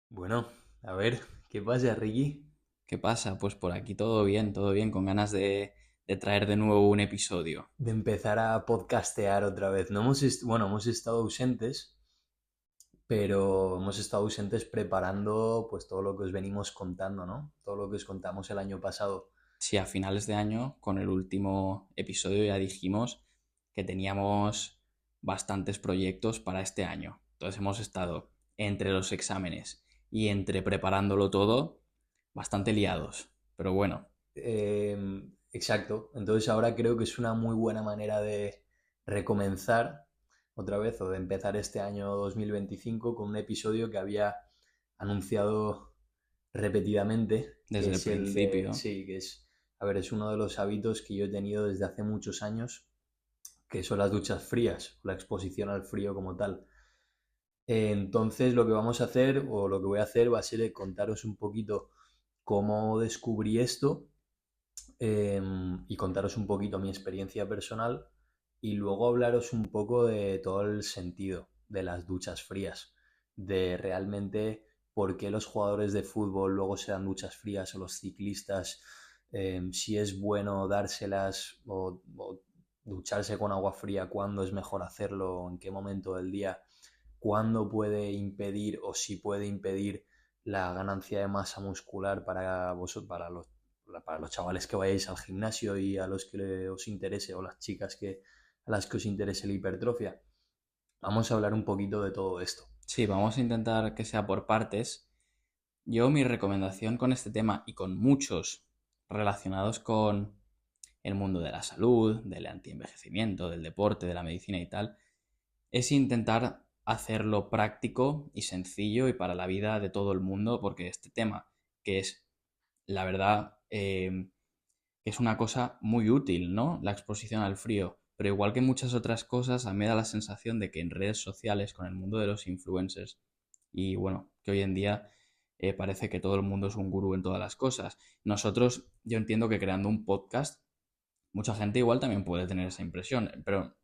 Bueno, a ver, ¿qué pasa, Ricky? ¿Qué pasa? Pues por aquí todo bien, con ganas de traer de nuevo un episodio. De empezar a podcastear otra vez. No hemos bueno, hemos estado ausentes, pero hemos estado ausentes preparando pues todo lo que os venimos contando, ¿no? Todo lo que os contamos el año pasado. Sí, a finales de año, con el último episodio, ya dijimos que teníamos bastantes proyectos para este año. Entonces hemos estado entre los exámenes y entre preparándolo todo, bastante liados. Pero bueno, Exacto. Entonces ahora creo que es una muy buena manera de recomenzar otra vez o de empezar este año 2025 con un episodio que había anunciado repetidamente, que desde el es el de, principio. sí, que es, a ver, es uno de los hábitos que yo he tenido desde hace muchos años, que son las duchas frías, la exposición al frío como tal. Entonces lo que vamos a hacer, o lo que voy a hacer, va a ser contaros un poquito cómo descubrí esto y contaros un poquito mi experiencia personal y luego hablaros un poco de todo el sentido de las duchas frías, de realmente por qué los jugadores de fútbol luego se dan duchas frías o los ciclistas, si es bueno dárselas o ducharse con agua fría, cuándo es mejor hacerlo, en qué momento del día, cuándo puede impedir o si puede impedir la ganancia de masa muscular para vosotros, para los chavales que vayáis al gimnasio y a los que os interese, o las chicas a las que os interese la hipertrofia. Vamos a hablar un poquito de todo esto. Sí, vamos a intentar que sea por partes. Yo mi recomendación con este tema y con muchos relacionados con el mundo de la salud, del antienvejecimiento, del deporte, de la medicina y tal, es intentar hacerlo práctico y sencillo y para la vida de todo el mundo, porque este tema, que es, la verdad, es una cosa muy útil, ¿no? La exposición al frío. Pero igual que muchas otras cosas, a mí me da la sensación de que en redes sociales, con el mundo de los influencers, y bueno, que hoy en día parece que todo el mundo es un gurú en todas las cosas. Nosotros, yo entiendo que creando un podcast, mucha gente igual también puede tener esa impresión, pero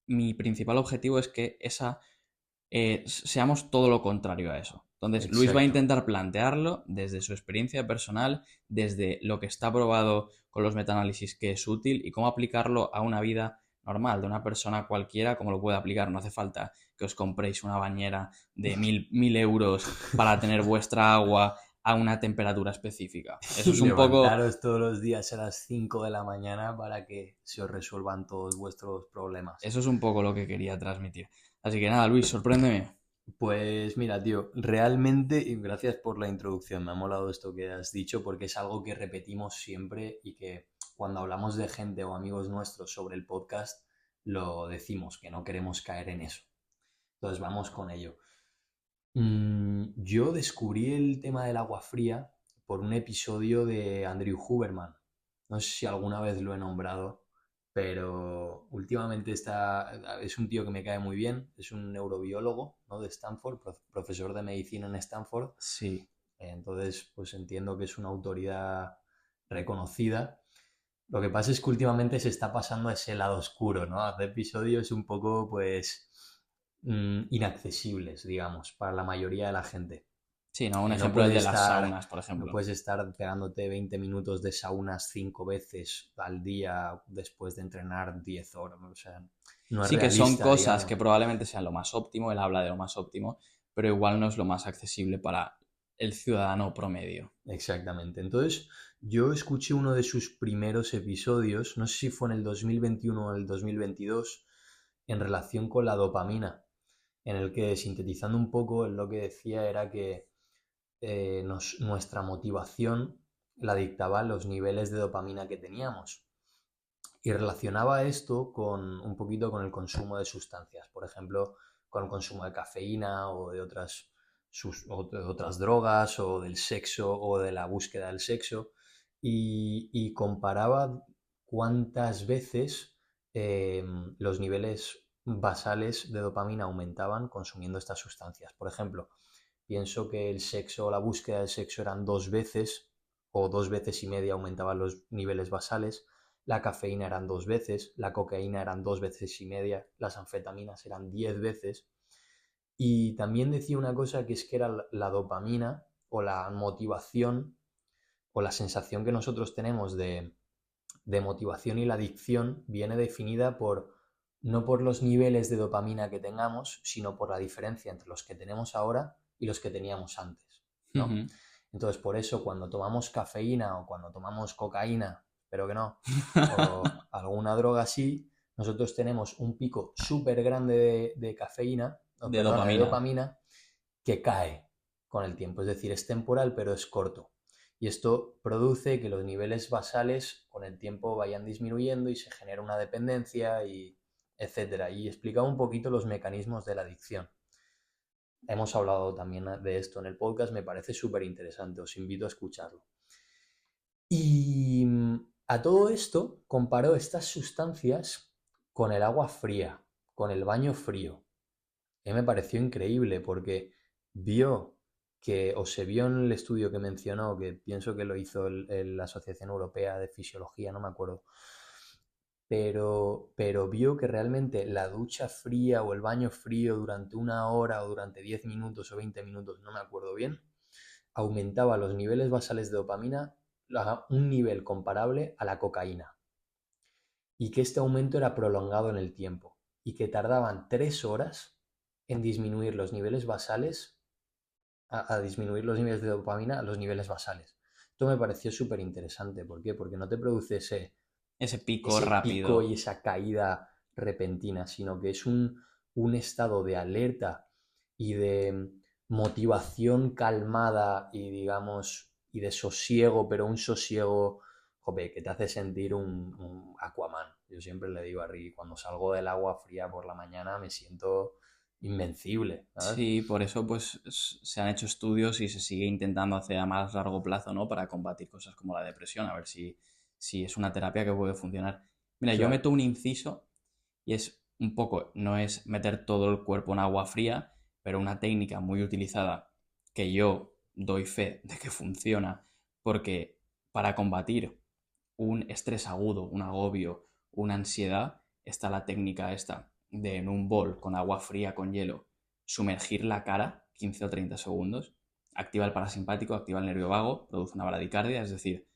mi principal objetivo es que seamos todo lo contrario a eso. Entonces, Luis va a Exacto. intentar plantearlo desde su experiencia personal, desde lo que está probado con los metaanálisis que es útil y cómo aplicarlo a una vida normal, de una persona cualquiera, cómo lo puede aplicar. No hace falta que os compréis una bañera de mil euros para tener vuestra agua a una temperatura específica. Eso Y es un poco, levantaros todos los días a las 5 de la mañana para que se os resuelvan todos vuestros problemas. eso es un poco lo que quería transmitir. Así que nada, Luis, sorpréndeme. Pues mira, tío, realmente, y gracias por la introducción, me ha molado esto que has dicho porque es algo que repetimos siempre y que cuando hablamos de gente o amigos nuestros sobre el podcast, lo decimos, que no queremos caer en eso. Entonces vamos con ello. Yo descubrí el tema del agua fría por un episodio de Andrew Huberman. No sé si alguna vez lo he nombrado, pero últimamente es un tío que me cae muy bien, es un neurobiólogo, ¿no? De Stanford, profesor de medicina en Stanford. Sí. Entonces, pues entiendo que es una autoridad reconocida. Lo que pasa es que últimamente se está pasando a ese lado oscuro, ¿no? Hace episodios un poco, pues, inaccesibles, digamos, para la mayoría de la gente. Sí, ¿no? Un No ejemplo es el puedes de las estar, saunas, por no ejemplo. puedes estar pegándote 20 minutos de saunas 5 veces al día después de entrenar 10 horas. O sea, no es Sí que son realista, cosas que digamos. probablemente sean lo más óptimo, él habla de lo más óptimo, pero igual no es lo más accesible para el ciudadano promedio. Exactamente. Entonces, yo escuché uno de sus primeros episodios, no sé si fue en el 2021 o el 2022, en relación con la dopamina, en el que, sintetizando un poco, él lo que decía era que nuestra motivación la dictaban los niveles de dopamina que teníamos. Y relacionaba esto con un poquito con el consumo de sustancias, por ejemplo, con el consumo de cafeína o de otras drogas o del sexo o de la búsqueda del sexo y comparaba cuántas veces eh, los niveles basales de dopamina aumentaban consumiendo estas sustancias. Por ejemplo, pienso que el sexo o la búsqueda del sexo eran 2 veces o 2,5 veces aumentaban los niveles basales, la cafeína eran 2 veces, la cocaína eran 2,5 veces, las anfetaminas eran 10 veces. Y también decía una cosa que es que era la dopamina o la motivación o la sensación que nosotros tenemos de motivación y la adicción viene definida no por los niveles de dopamina que tengamos, sino por la diferencia entre los que tenemos ahora y los que teníamos antes, ¿no? Ujú. Entonces, por eso cuando tomamos cafeína o cuando tomamos cocaína, pero que no, o alguna droga así, nosotros tenemos un pico súper grande de cafeína, o De perdona, de dopamina. dopamina, que cae con el tiempo. Es decir, es temporal, pero es corto. Y esto produce que los niveles basales con el tiempo vayan disminuyendo y se genera una dependencia y etcétera. Y explicaba un poquito los mecanismos de la adicción. Hemos hablado también de esto en el podcast, me parece súper interesante, os invito a escucharlo. Y a todo esto comparó estas sustancias con el agua fría, con el baño frío. Y me pareció increíble porque vio o se vio en el estudio que mencionó, que pienso que lo hizo la Asociación Europea de Fisiología, no me acuerdo, pero vio que realmente la ducha fría o el baño frío durante 1 hora o durante 10 minutos o 20 minutos, no me acuerdo bien, aumentaba los niveles basales de dopamina a un nivel comparable a la cocaína y que este aumento era prolongado en el tiempo y que tardaban 3 horas en disminuir los niveles basales, a disminuir los niveles de dopamina a los niveles basales. Esto me pareció súper interesante. ¿Por qué? Porque no te produce Ese pico ese pico y rápido. esa caída repentina, sino que es un estado de alerta y de motivación calmada y digamos, y de sosiego, pero un sosiego, jope, que te hace sentir un Aquaman. Yo siempre le digo a Ricky, cuando salgo del agua fría por la mañana me siento invencible, ¿sabes? Sí, por eso pues se han hecho estudios y se sigue intentando hacer a más largo plazo, ¿no? Para combatir cosas como la depresión, a ver si es una terapia que puede funcionar. Mira, yo Claro. meto un inciso y es un poco, no es meter todo el cuerpo en agua fría, pero una técnica muy utilizada que yo doy fe de que funciona, porque para combatir un estrés agudo, un agobio, una ansiedad, está la técnica esta de en un bol con agua fría con hielo sumergir la cara 15 o 30 segundos, activa el parasimpático, activa el nervio vago, produce una bradicardia, es decir,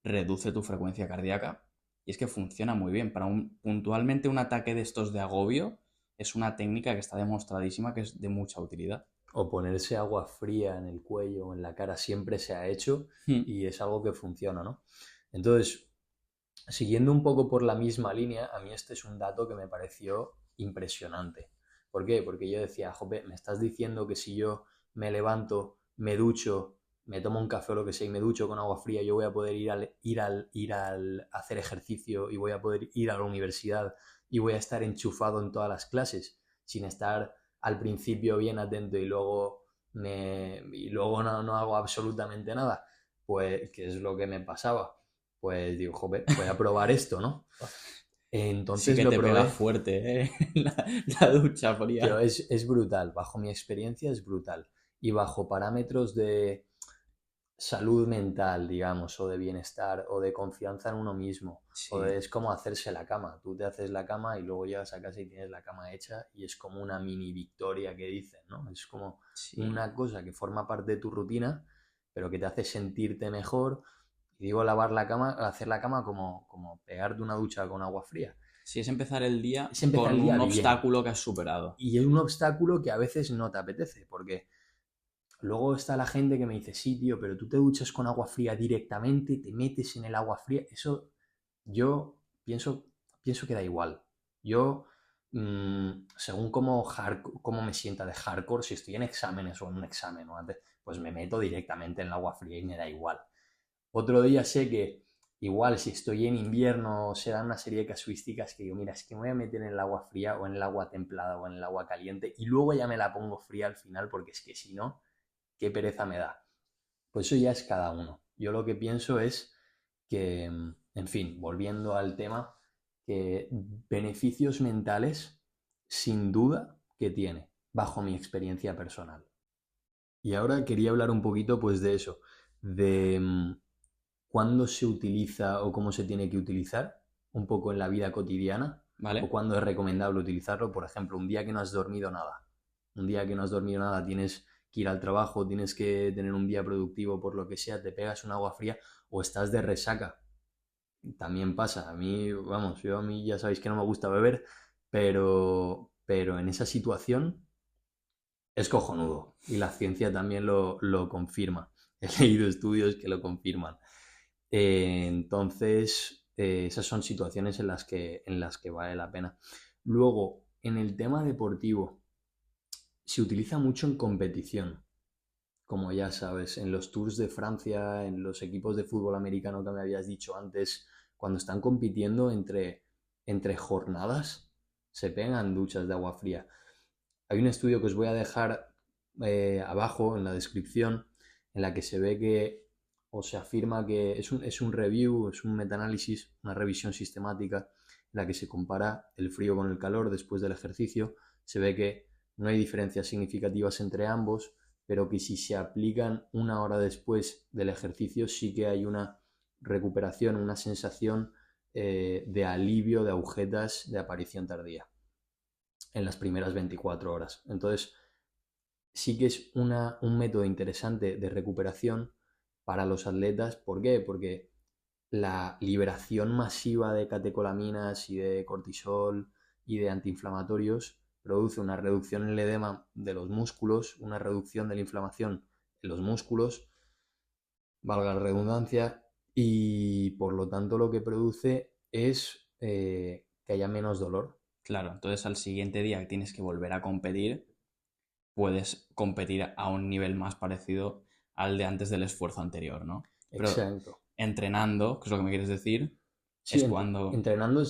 reduce tu frecuencia cardíaca. Y es que funciona muy bien. Para puntualmente un ataque de estos de agobio, es una técnica que está demostradísima que es de mucha utilidad. O ponerse agua fría en el cuello o en la cara siempre se ha hecho Hmm. y es algo que funciona, ¿no? Entonces, siguiendo un poco por la misma línea, a mí este es un dato que me pareció impresionante. ¿Por qué? Porque yo decía, jope, me estás diciendo que si yo me levanto, me ducho, me tomo un café o lo que sea y me ducho con agua fría, yo voy a poder ir al hacer ejercicio y voy a poder ir a la universidad y voy a estar enchufado en todas las clases sin estar al principio bien atento y luego no hago absolutamente nada. Pues, ¿qué es lo que me pasaba? Pues digo, joder, voy a probar esto, ¿no? Sí Entonces que lo te pega probé, fuerte, ¿eh? La ducha pero fría. es brutal, bajo mi experiencia es brutal. Y bajo parámetros de salud mental, digamos, o de bienestar, o de confianza en uno mismo, Sí, es como hacerse la cama. Tú te haces la cama y luego llegas a casa y tienes la cama hecha y es como una mini victoria que dicen, ¿no? Es como sí. una cosa que forma parte de tu rutina, pero que te hace sentirte mejor. Y digo lavar la cama, hacer la cama como pegarte una ducha con agua fría. Sí, es empezar el día Es empezar con el día un bien. obstáculo que has superado. Y es un obstáculo que a veces no te apetece, porque luego está la gente que me dice, sí, tío, pero tú te duchas con agua fría directamente, te metes en el agua fría. Eso yo pienso que da igual. Yo, según cómo me sienta de hardcore, si estoy en exámenes o en un examen o antes, pues me meto directamente en el agua fría y me da igual. Otro día sé que igual si estoy en invierno se dan una serie de casuísticas que digo, mira, es que me voy a meter en el agua fría o en el agua templada o en el agua caliente y luego ya me la pongo fría al final porque es que si no, qué pereza me da. Pues eso ya es cada uno. Yo lo que pienso es que, en fin, volviendo al tema, que beneficios mentales sin duda que tiene, bajo mi experiencia personal. Y ahora quería hablar un poquito pues de eso, de cuándo se utiliza o cómo se tiene que utilizar, un poco en la vida cotidiana, o ¿Vale? cuándo es recomendable utilizarlo. Por ejemplo, un día que no has dormido nada. Un día que no has dormido nada, tienes que ir al trabajo, tienes que tener un día productivo por lo que sea, te pegas un agua fría o estás de resaca. También pasa. A mí, vamos, a mí ya sabéis que no me gusta beber, pero en esa situación es cojonudo. Y la ciencia también lo confirma. He leído estudios que lo confirman. Esas son situaciones en las que vale la pena. Luego, en el tema deportivo, se utiliza mucho en competición, como ya sabes, en los Tours de Francia, en los equipos de fútbol americano que me habías dicho antes, cuando están compitiendo entre jornadas, se pegan duchas de agua fría. Hay un estudio que os voy a dejar abajo en la descripción, en la que se ve que, o se afirma que es un review, es un metaanálisis, una revisión sistemática, en la que se compara el frío con el calor después del ejercicio. Se ve que no hay diferencias significativas entre ambos, pero que si se aplican una hora después del ejercicio sí que hay una recuperación, una sensación de alivio de agujetas de aparición tardía en las primeras 24 horas. Entonces, sí que es un método interesante de recuperación para los atletas. ¿Por qué? Porque la liberación masiva de catecolaminas y de cortisol y de antiinflamatorios produce una reducción en el edema de los músculos, una reducción de la inflamación en los músculos, valga la redundancia, y por lo tanto lo que produce es que haya menos dolor. Claro, entonces al siguiente día que tienes que volver a competir, puedes competir a un nivel más parecido al de antes del esfuerzo anterior, ¿no? Pero Exacto. entrenando, que es lo que me quieres decir, Sí, es cuando... entrenando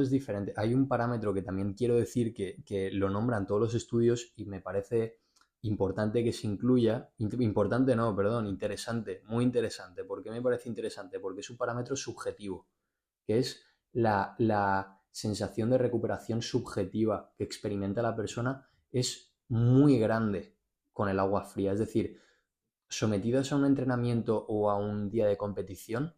es diferente. Hay un parámetro que también quiero decir que lo nombran todos los estudios y me parece importante que se incluya. Importante no, perdón, interesante, muy interesante. ¿Por qué me parece interesante? Porque es un parámetro subjetivo, que es la sensación de recuperación subjetiva que experimenta la persona es muy grande con el agua fría. Es decir, sometidos a un entrenamiento o a un día de competición,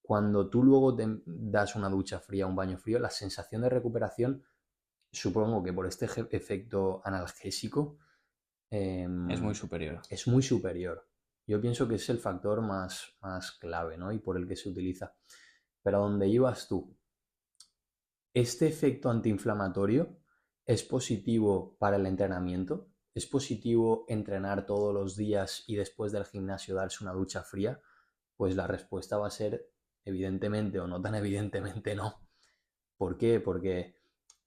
cuando tú luego te das una ducha fría, un baño frío, la sensación de recuperación, supongo que por este efecto analgésico, eh, Es muy superior. es muy superior. Yo pienso que es el factor más clave, ¿no? Y por el que se utiliza. Pero ¿a dónde ibas tú? ¿Este efecto antiinflamatorio es positivo para el entrenamiento? ¿Es positivo entrenar todos los días y después del gimnasio darse una ducha fría? Pues la respuesta va a ser evidentemente o no tan evidentemente no. ¿Por qué? Porque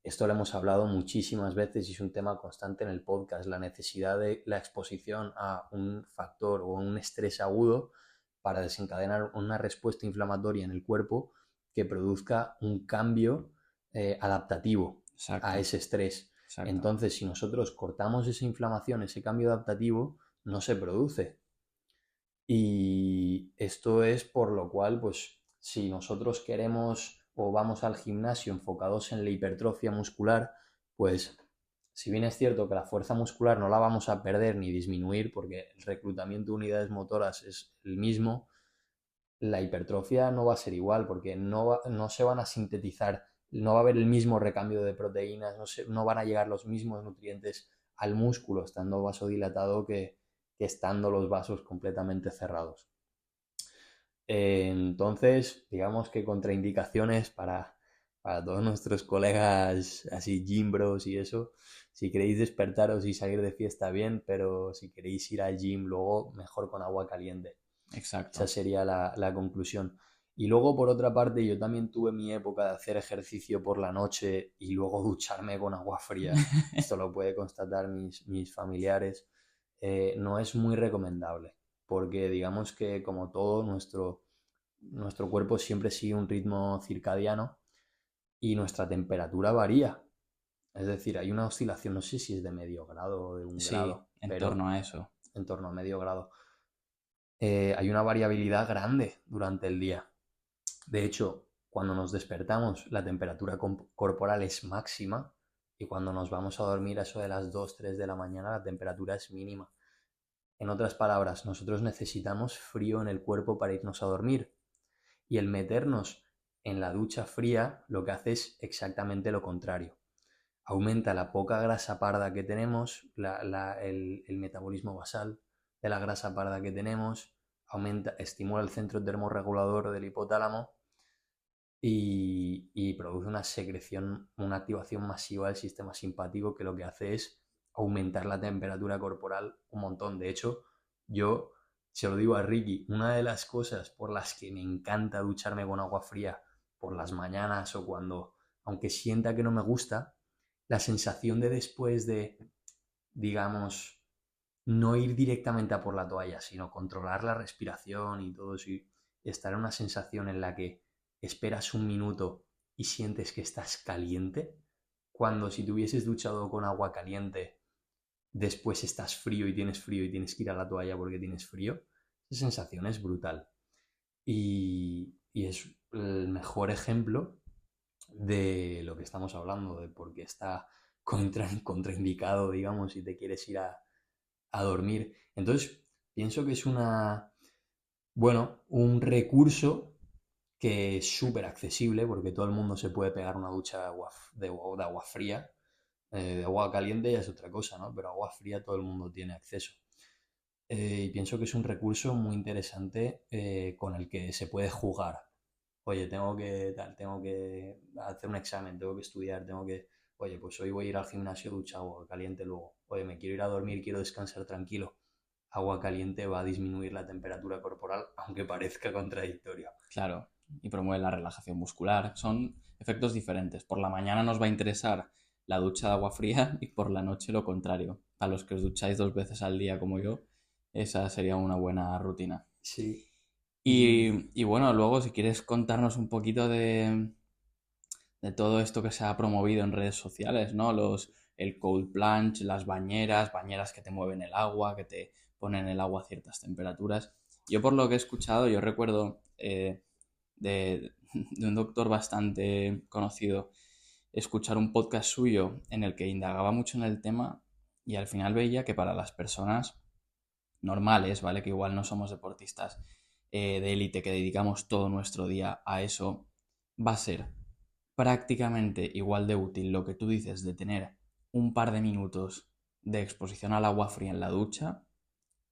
esto lo hemos hablado muchísimas veces y es un tema constante en el podcast, la necesidad de la exposición a un factor o un estrés agudo para desencadenar una respuesta inflamatoria en el cuerpo que produzca un cambio adaptativo a Exacto, ese estrés. exacto. Entonces, si nosotros cortamos esa inflamación, ese cambio adaptativo, no se produce. Y esto es por lo cual, pues, si nosotros queremos o vamos al gimnasio enfocados en la hipertrofia muscular, pues, si bien es cierto que la fuerza muscular no la vamos a perder ni disminuir, porque el reclutamiento de unidades motoras es el mismo, la hipertrofia no va a ser igual, porque no se van a sintetizar, no va a haber el mismo recambio de proteínas, no van a llegar los mismos nutrientes al músculo estando vasodilatado que estando los vasos completamente cerrados. Entonces, digamos que contraindicaciones para todos nuestros colegas así, gym bros y eso. Si queréis despertaros y salir de fiesta, bien, pero si queréis ir al gym luego, mejor con agua caliente. Esa Exacto. sería la conclusión. Y luego, por otra parte, yo también tuve mi época de hacer ejercicio por la noche y luego ducharme con agua fría. Esto lo puede constatar mis familiares. No es muy recomendable, porque digamos que como todo, nuestro cuerpo siempre sigue un ritmo circadiano y nuestra temperatura varía. Es decir, hay una oscilación, no sé si es de medio grado o de un Sí, grado, en pero torno a eso. en torno a medio grado. Hay una variabilidad grande durante el día. De hecho, cuando nos despertamos, la temperatura corporal es máxima y cuando nos vamos a dormir a eso de las 2 3 de la mañana, la temperatura es mínima. En otras palabras, nosotros necesitamos frío en el cuerpo para irnos a dormir. Y el meternos en la ducha fría lo que hace es exactamente lo contrario. Aumenta la poca grasa parda que tenemos, el metabolismo basal de la grasa parda que tenemos, estimula el centro termorregulador del hipotálamo y produce una secreción, una activación masiva del sistema simpático que lo que hace es aumentar la temperatura corporal un montón. De hecho, yo se lo digo a Ricky, una de las cosas por las que me encanta ducharme con agua fría por las mañanas o cuando, aunque sienta que no me gusta, la sensación de después de, digamos, no ir directamente a por la toalla, sino controlar la respiración y todo eso, y estar en una sensación en la que esperas un minuto y sientes que estás caliente, cuando si te hubieses duchado con agua caliente, después estás frío y tienes que ir a la toalla porque tienes frío, esa sensación es brutal. Y es el mejor ejemplo de lo que estamos hablando, de por qué está contraindicado, digamos, si te quieres ir a dormir. Entonces, pienso que es un recurso que es súper accesible porque todo el mundo se puede pegar una ducha de agua fría. De agua caliente ya es otra cosa, ¿no? Pero agua fría todo el mundo tiene acceso. Y pienso que es un recurso muy interesante con el que se puede jugar. Oye, tengo que hacer un examen, tengo que estudiar, oye, pues hoy voy a ir al gimnasio, ducha agua caliente luego. Oye, me quiero ir a dormir, quiero descansar tranquilo. Agua caliente va a disminuir la temperatura corporal, aunque parezca contradictorio. Claro, y promueve la relajación muscular. Son efectos diferentes. Por la mañana nos va a interesar la ducha de agua fría y por la noche lo contrario. A los que os ducháis 2 veces al día como yo, esa sería una buena rutina. Sí. Y bueno, luego si quieres contarnos un poquito de todo esto que se ha promovido en redes sociales, ¿no? El cold plunge, las bañeras que te mueven el agua, que te ponen el agua a ciertas temperaturas. Yo por lo que he escuchado, yo recuerdo de un doctor bastante conocido escuchar un podcast suyo en el que indagaba mucho en el tema y al final veía que para las personas normales, ¿vale? Que igual no somos deportistas de élite, que dedicamos todo nuestro día a eso, va a ser prácticamente igual de útil lo que tú dices de tener un par de minutos de exposición al agua fría en la ducha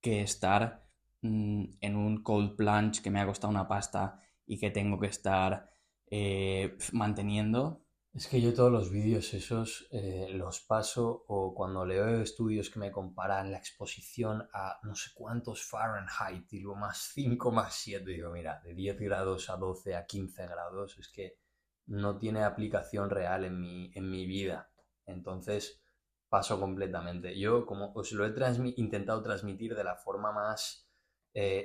que estar en un cold plunge que me ha costado una pasta y que tengo que estar manteniendo. Es que yo todos los vídeos esos los paso o cuando leo estudios que me comparan la exposición a no sé cuántos Fahrenheit y luego más 5 más 7, digo, mira, de 10 grados a 12 a 15 grados es que no tiene aplicación real en mi vida. Entonces paso completamente. Yo como os lo he intentado transmitir de la forma más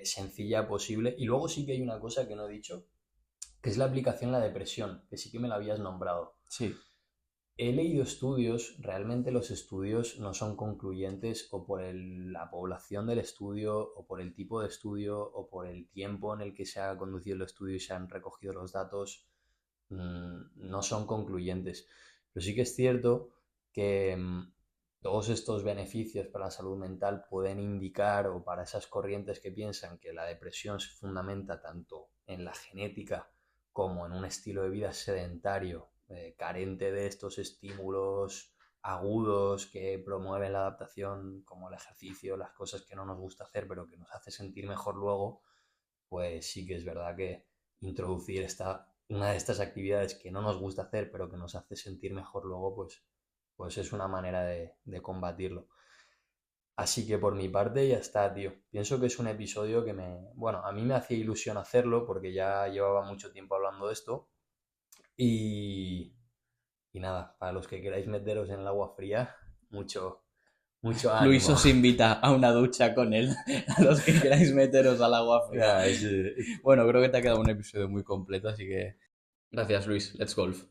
sencilla posible. Y luego sí que hay una cosa que no he dicho, que es la aplicación a la depresión, que sí que me la habías nombrado. Sí. He leído estudios, realmente los estudios no son concluyentes o por la población del estudio o por el tipo de estudio o por el tiempo en el que se ha conducido el estudio y se han recogido los datos, no son concluyentes. Pero sí que es cierto que todos estos beneficios para la salud mental pueden indicar, o para esas corrientes que piensan que la depresión se fundamenta tanto en la genética como en un estilo de vida sedentario, carente de estos estímulos agudos que promueven la adaptación, como el ejercicio, las cosas que no nos gusta hacer pero que nos hace sentir mejor luego, pues sí que es verdad que introducir una de estas actividades que no nos gusta hacer pero que nos hace sentir mejor luego, pues es una manera de combatirlo. Así que por mi parte ya está, tío. Pienso que es un episodio que bueno, a mí me hacía ilusión hacerlo porque ya llevaba mucho tiempo hablando de esto. Y, y nada, para los que queráis meteros en el agua fría, mucho, mucho Luis ánimo. os invita a una ducha con él, a los que queráis meteros al agua fría. Ya, Bueno, creo que te ha quedado un episodio muy completo, así que gracias Luis, let's golf.